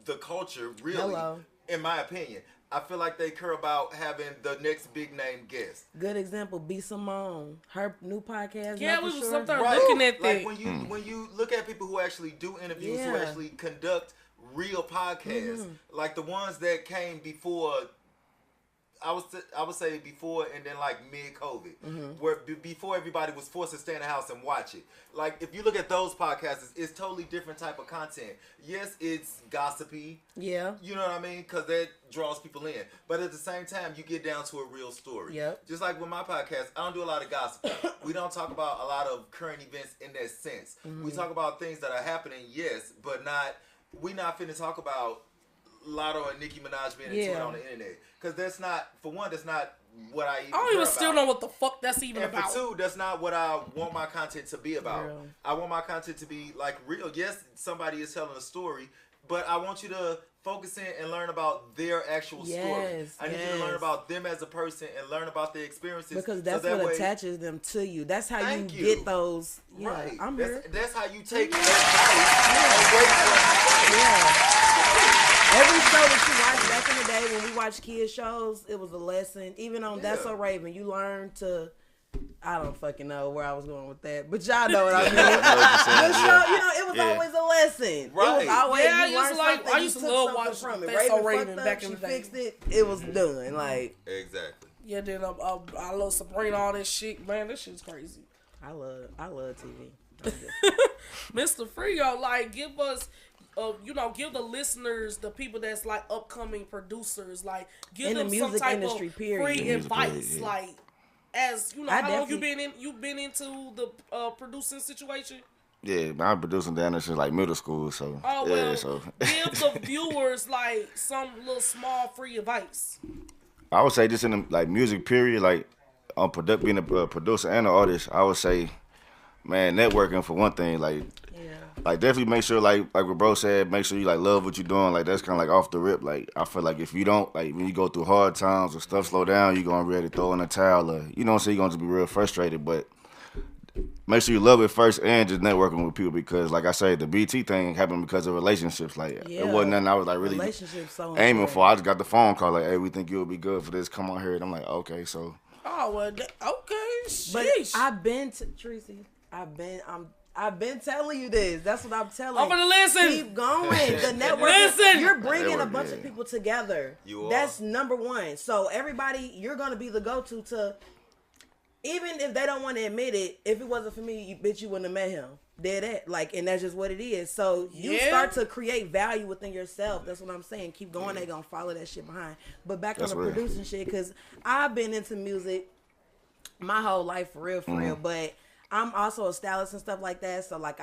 C: the culture, really.
A: Hello.
C: In my opinion. I feel like they care about having the next big name guest.
A: Good example, B. Simone. Her new podcast.
B: Yeah, we was up there
C: Right.
B: looking at
C: like
B: that.
C: when you look at people who actually do interviews, who actually conduct real podcasts, like the ones that came before. I would say before and then like mid-COVID, where before everybody was forced to stay in the house and watch it. Like if you look at those podcasts, it's totally different type of content. Yes, it's gossipy.
A: Yeah.
C: You know what I mean? Because that draws people in. But at the same time, you get down to a real story.
A: Yep.
C: Just like with my podcast, I don't do a lot of gossip. We don't talk about a lot of current events in that sense. We talk about things that are happening, yes, but we're not finna talk about Lotto and Nicki Minaj being into it on the internet. Because that's not what I even
B: don't even still know what the fuck that's even
C: and
B: about.
C: For two, that's not what I want my content to be about. Real. I want my content to be like real. Yes, somebody is telling a story, but I want you to focus in and learn about their actual story. I need you to learn about them as a person and learn about their experiences.
A: Because that's what attaches them to you. That's how you get those. Yeah,
C: right.
A: I'm here.
C: That's how you take that.
A: Every show that you watched back in the day when we watched kids shows, it was a lesson. Even on That's So Raven, you learn to I don't fucking know where I was going with that, but y'all know what I mean. The show, it was always a lesson.
C: Right.
A: It was always you learned something.
B: I used to love watching
A: from it.
B: Raven back in the day.
A: Fixed it. It was done. Like
C: exactly.
B: Yeah, then I love Sabrina, all that shit. Man, this shit's crazy.
A: I love TV.
B: Mr. Frio, like, give us, give the listeners, the people that's like upcoming producers, like, give
A: in
B: them
A: the music
B: some type
A: industry,
B: of
A: period.
B: free advice, like, as how long you been into the producing situation?
D: Yeah, I'm producing down there since like middle school, so
B: give the viewers like some little small free advice.
D: I would say just in the like music period, like being a producer and an artist, I would say, man, networking for one thing, like definitely make sure like what bro said, make sure you like love what you're doing. Like that's kind of like off the rip. Like I feel like if you don't, like when you go through hard times or stuff slow down, you're gonna be ready to throw in the towel, or you're gonna just be real frustrated. But make sure you love it first and just networking with people, because like I say, the BT thing happened because of relationships. Like it wasn't nothing I was like really aiming for. I just got the phone call like, hey, we think you'll be good for this. Come on here. And I'm like, okay, so.
B: Oh well, okay. Sheesh.
A: But I've been to Tracy. I've been telling you this. That's what I'm telling you.
B: I'm gonna listen.
A: Keep going. The network.
B: Listen.
A: You're bringing a bunch of people together.
C: You are.
A: That's number one. So everybody, you're gonna be the go-to to. Even if they don't want to admit it, if it wasn't for me, you wouldn't have met him. Dead at. Like, and that's just what it is. So you start to create value within yourself. That's what I'm saying. Keep going. They gonna follow that shit behind. But back on the producing shit, because I've been into music my whole life for real. But I'm also a stylist and stuff like that. So like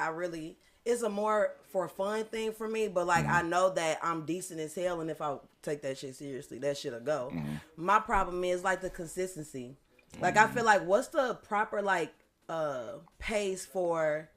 A: it's a more for fun thing for me. But like I know that I'm decent as hell, and if I take that shit seriously, that shit'll go. My problem is like the consistency. Like I feel like what's the proper like pace for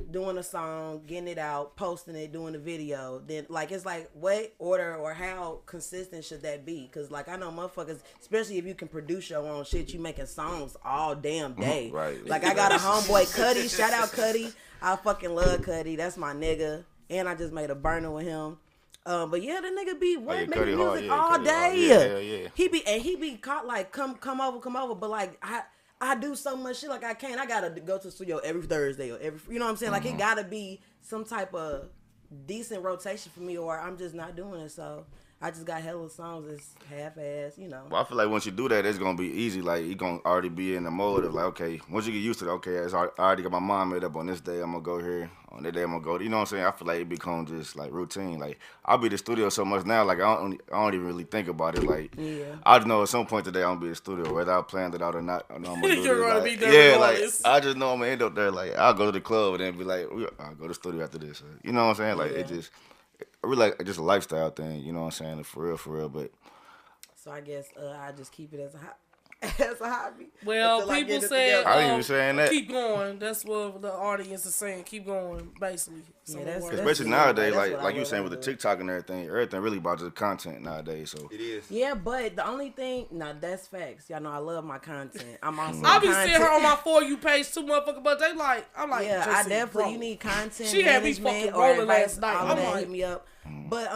A: doing a song, getting it out, posting it, doing the video? Then like it's like what order or how consistent should that be? Cause like I know motherfuckers, especially if you can produce your own shit, you making songs all damn day.
D: Right.
A: Like I got a homeboy Cuddy, shout out Cuddy. I fucking love Cuddy. That's my nigga. And I just made a burner with him. But yeah, the nigga be making music all day. He be caught like come over. But like I do so much shit like I can't. I gotta go to the studio every Thursday or every. You know what I'm saying? Like it gotta be some type of decent rotation for me, or I'm just not doing it. So I just got hella songs that's half-ass,
D: Well, I feel like once you do that, it's gonna be easy. Like you gonna already be in the mode of like, okay, once you get used to it, okay, I already got my mind made up on this day. I'm gonna go here. On that day, I'm gonna go. You know what I'm saying? I feel like it becomes just like routine. Like I'll be in the studio so much now, like I don't even really think about it. Like I just know at some point today I'm gonna be in the studio, whether I planned it out or not. I know I'm gonna do
B: You're gonna
D: be
B: there.
D: Like I just know I'm gonna end up there. Like I'll go to the club and then be like, I'll go to the studio after this. You know what I'm saying? Like it just. Really like just a lifestyle thing, you know what I'm saying? For real, but.
A: So I guess I just keep it as a hobby.
B: Well, people say
D: I ain't even saying that.
B: Keep going. That's what the audience is saying. Keep going, basically. So
D: especially nowadays, like you were saying with the TikTok and everything really about the content nowadays. So
C: it is.
A: Yeah, but the only thing, that's facts. Y'all know I love my content. I'm also.
B: I be seeing her on my For You page too, motherfucker. But I'm like,
A: yeah, I definitely. You need content.
B: She had me fucking rolling last night.
A: I'm like, hit me up. But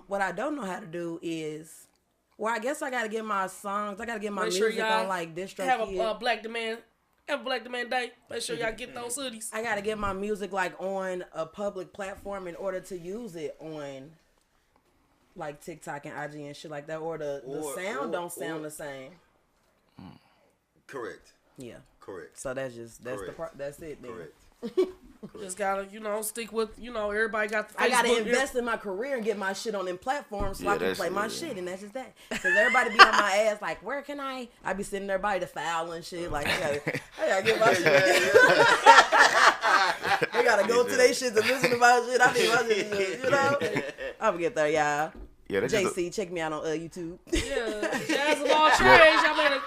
A: what I don't know how to do is. Well, I guess I gotta get my songs. I gotta get my music on like DistroKid.
B: Have a Black Demand Day. Make sure y'all get those hoodies.
A: I gotta get my music like on a public platform in order to use it on like TikTok and IG and shit like that. Or the sound don't sound the same.
C: Correct.
A: Yeah.
C: Correct.
A: So that's the part. That's it. Then.
C: Correct.
B: Just gotta, stick with, everybody got the Facebook.
A: I gotta invest in my career and get my shit on them platforms so I can play my shit, and that's just that. Because everybody be on my ass like, where can I be sitting there by the foul and shit. Like, I gotta get my shit. They gotta go to their shit to listen to my shit. I need my shit, I'm gonna get there, y'all. Yeah, JC, check me out on YouTube.
B: Yeah, Jazz of all trades. Y'all better,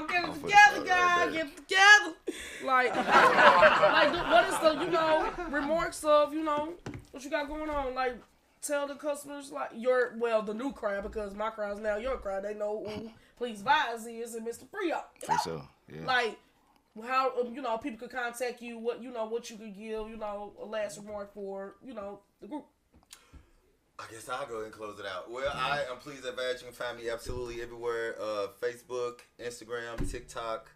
B: get it together, guys. Get it together. Like what is the, remarks of, what you got going on? Like, tell the customers, like, the new crowd, because my crowd's now your crowd. They know who Please Vise is and Mr. Frio.
D: So, yeah.
B: Like, how, people could contact you, what you could give, a last remark for, the group.
C: I guess I'll go ahead and close it out. Well, I am pleased that you can find me absolutely everywhere. Facebook, Instagram, TikTok.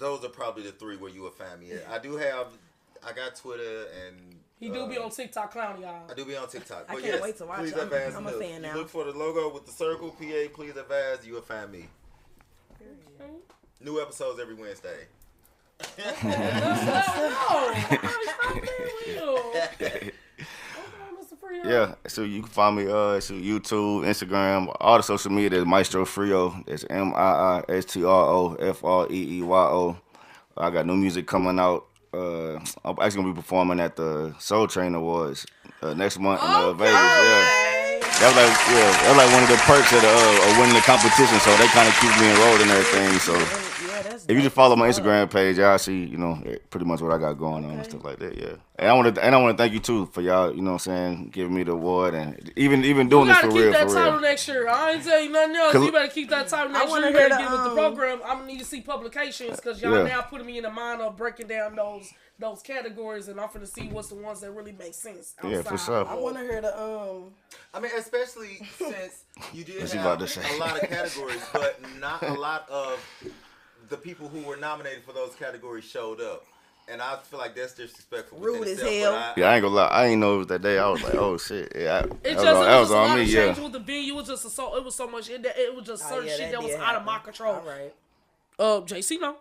C: those are probably the 3 where you will find me at. I got Twitter and.
B: He do be on TikTok clown, y'all.
C: I do be on TikTok.
A: I can't wait to watch it. I'm a fan now.
C: You look for the logo with the circle, PA, please advise, you will find me. Okay. New episodes every Wednesday.
D: Yeah, so you can find me so YouTube, Instagram, all the social media is Maestro Frio. It's MIISTROFREEYO. I got new music coming out. I'm actually gonna be performing at the Soul Train Awards next month in Vegas. Yeah, that was like one of the perks of winning the competition. So they kind of keep me enrolled in everything. So if you just follow my Instagram page, y'all see pretty much what I got going on and stuff like that. Yeah, and I want to thank you too for y'all. You know what I'm saying, giving me the award and even doing this for real.
B: You gotta keep that title next year. I ain't tell you nothing else. You better keep that title next year. You better get with the program. I'm gonna need to see publications because y'all now putting me in the mind of breaking down those categories, and I'm finna see what's the ones that really make sense. Outside.
D: Yeah, for sure.
A: I want to hear the
C: I mean, especially since you did have a lot of categories, but not a lot of the people who were nominated for those categories showed up. And I feel like that's disrespectful.
A: Rude as hell.
D: I ain't gonna lie. I ain't know it was that day. I was like, oh shit. Yeah,
B: it was on me. Yeah. With the venue, it was just it was so much. It was just certain shit that was out of my control.
A: All right.
B: JC, no.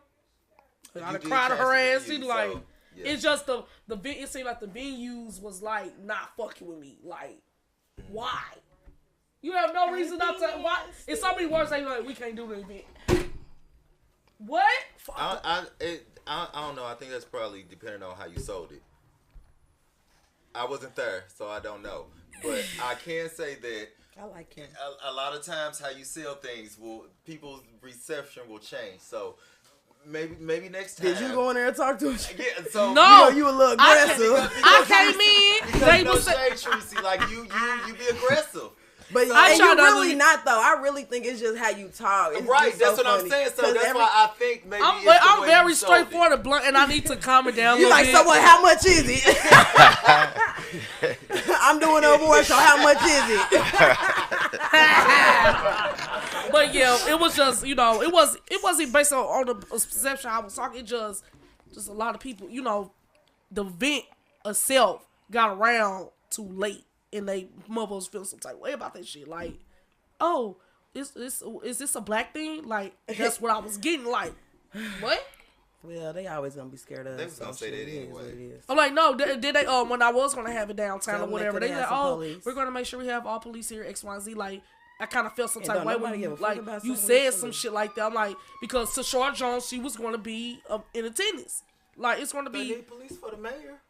B: I cried to her ass. She like. Yeah. It's just it seemed like the venues was like not fucking with me. Like, why? You have no reason not to. Why? It's so many words that like we can't do the event. What?
C: I don't know. I think that's probably depending on how you sold it. I wasn't there, so I don't know. But I can say that
A: I like him.
C: A lot of times, how you sell things people's reception will change. So. Maybe next time.
A: Did you go in there and talk to him?
C: Yeah, so
B: no,
A: you a little aggressive.
B: I came in.
C: They will say, Tracy, like you be aggressive.
A: But you really not though. I really think it's just how you talk. It's
C: right, that's
A: so
C: what
A: funny.
C: I'm saying. So that's why I think maybe
B: I'm very straightforward and blunt, and I need to calm it down.
A: You like, so what? How much is it? I'm doing a award show. How much is it?
B: But yeah, it was just it wasn't based on the perception I was talking. It just a lot of people. The event itself got around too late. And they mothers feel some type of way about that shit. Like, oh, is this a black thing? Like, that's what I was getting. Like, what?
A: Well, they always gonna be scared of.
C: They was gonna say that anyway.
B: I'm like, no. Did they? When I was gonna have it downtown or whatever, they like, oh, police. We're gonna make sure we have all police here. X, Y, Z. Like, I kind of felt some type of way when you said some shit like that. I'm like, because Tashard Jones, she was gonna be in attendance. Like, it's gonna be.
C: They need police for the mayor.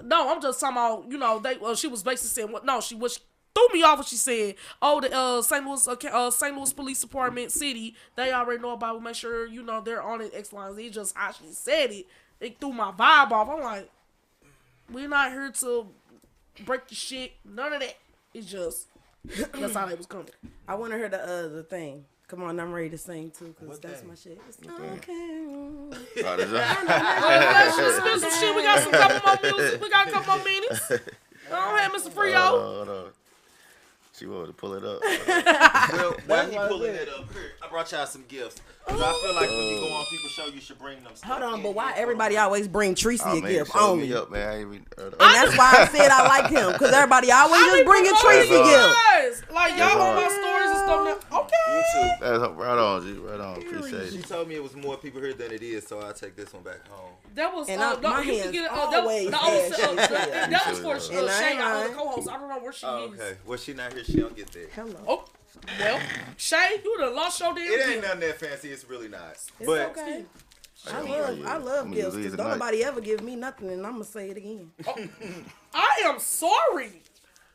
B: No, I'm just talking about, she was basically saying, she threw me off when she said, oh, the St. Louis Police Department city, they already know about it, make sure, they're on it, X, Y, and Z. Just how she said it, it threw my vibe off. I'm like, we're not here to break the shit, none of that. It's just, that's how they was coming.
A: I want to hear the thing. Come on, I'm ready to sing too, because that's my shit. It's okay.
B: Let's some shit. We got some couple more music. We got a couple more minutes. Go ahead, Mr. Frio.
D: Hold on. She wanted to pull it up.
C: Well, while he pulling it up, here, I brought y'all some gifts. I feel like when you go on people's show, you should bring them stuff.
A: Hold on, but why everybody always bring Tracy a gift only?
D: Me up, man.
A: And that's why I said I like him, because everybody always just bringing Tracy gifts.
B: Like, y'all on my stories and stuff now. Okay.
C: You too.
D: That's right on, G. Right on. Appreciate it.
C: She told me it was more people here than it is, so I'll take this one back home.
B: That was,
A: my hands always
B: that was for Shay, our co-host. I don't know where she is.
C: Okay. Well, she not here. She don't get that.
A: Hello.
B: Oh, well, Shay, you done lost your damn
C: It ain't nothing that fancy. It's really not.
A: It's okay. I love gifts, because don't nobody ever give me nothing, and I'm going to say it again.
B: Oh, I am sorry.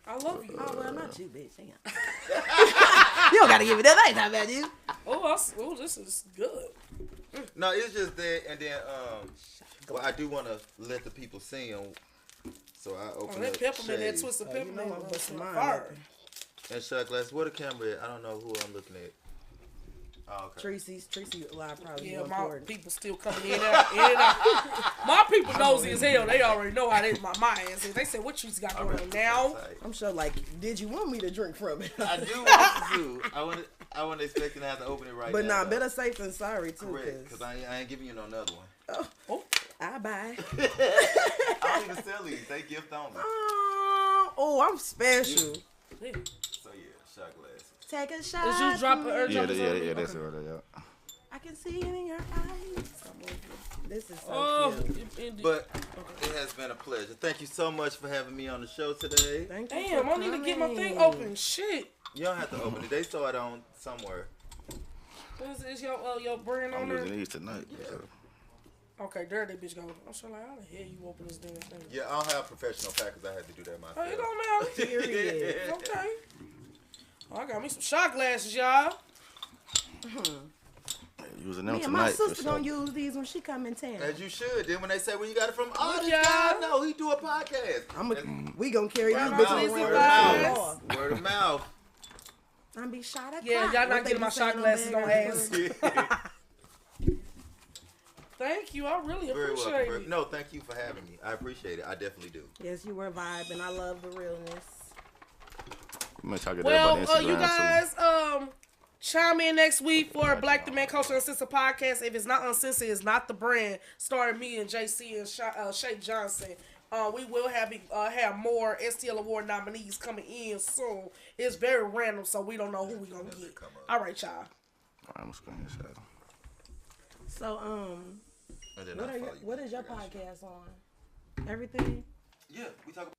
B: I love you.
A: Oh, well, not you, bitch. Damn. You don't got to give me that. I ain't talking about you.
B: Oh, this is good.
C: No, it's just that, and then, well, I do want to let the people see them, so I open
B: that
C: up
B: peppermint, that twisted peppermint, fire.
C: And shot glass. Where the camera at? I don't know who I'm looking at. Oh, okay.
A: Tracy live probably
B: Yeah,
A: more
B: my
A: important.
B: people still coming in and out. My people nosy as hell. They already know how my ass is. They said, what Tracy got going on now?
A: I'm sure, like, did you want me to drink from it?
C: I do want to. I wasn't expecting to have to open it right now.
A: But nah, better safe than sorry, too.
C: Correct, because I ain't giving you another one.
A: Oh, I buy.
C: I don't even sell these. They gift only.
A: Oh, I'm special.
B: Yeah.
C: So yeah, shot glasses.
A: Take a shot.
B: Did you drop it?
D: Yeah, that's it right there, yeah.
A: I can see it in your eyes. This is so cute.
C: But it has been a pleasure. Thank you so much for having me on the show today.
A: Thank you.
B: Damn, I need to get my thing open. Shit.
C: You don't have to open it. They saw it on somewhere.
B: Is your brand on
D: I'm
B: there?
D: losing these tonight.
C: Yeah.
D: So.
B: Okay, there that bitch go. I'm sure like, how the hell you open this damn thing?
C: Yeah, I don't have professional packers. I had to do that myself.
B: Oh, it don't matter.
A: Period.
B: Okay. Oh, I got me some shot glasses, y'all.
D: Using them
A: Me and
D: tonight.
A: my sister
D: for
A: gonna
D: sure.
A: use these when she come in town.
C: As you should. Then when they say where you got it from, oh, this
B: Yeah.
C: guy, no, he do a podcast.
A: We gonna carry these
B: Word of
A: bitches
B: mouth.
A: around.
C: Word of mouth.
A: I'm be shot at.
B: Yeah, y'all not getting my shot glasses, don't ask. Thank you. I really
C: Very
B: appreciate
C: welcome.
B: it.
C: No, thank you for having me. I appreciate it. I definitely do.
A: Yes, you were vibing. I love the realness.
D: I'm gonna talk to
B: Well,
D: that about Instagram
B: you guys,
D: too.
B: chime in next week for Black the Man Culture Uncensored podcast. If it's not uncensored, it's not the brand. Starring me and JC and Shay Johnson. We will have more STL Award nominees coming in soon. It's very random, so we don't know who we gonna get. All right, y'all.
D: I'm just gonna say.
A: So,
C: And then
A: what is your podcast on? Everything?
C: Yeah, we talk about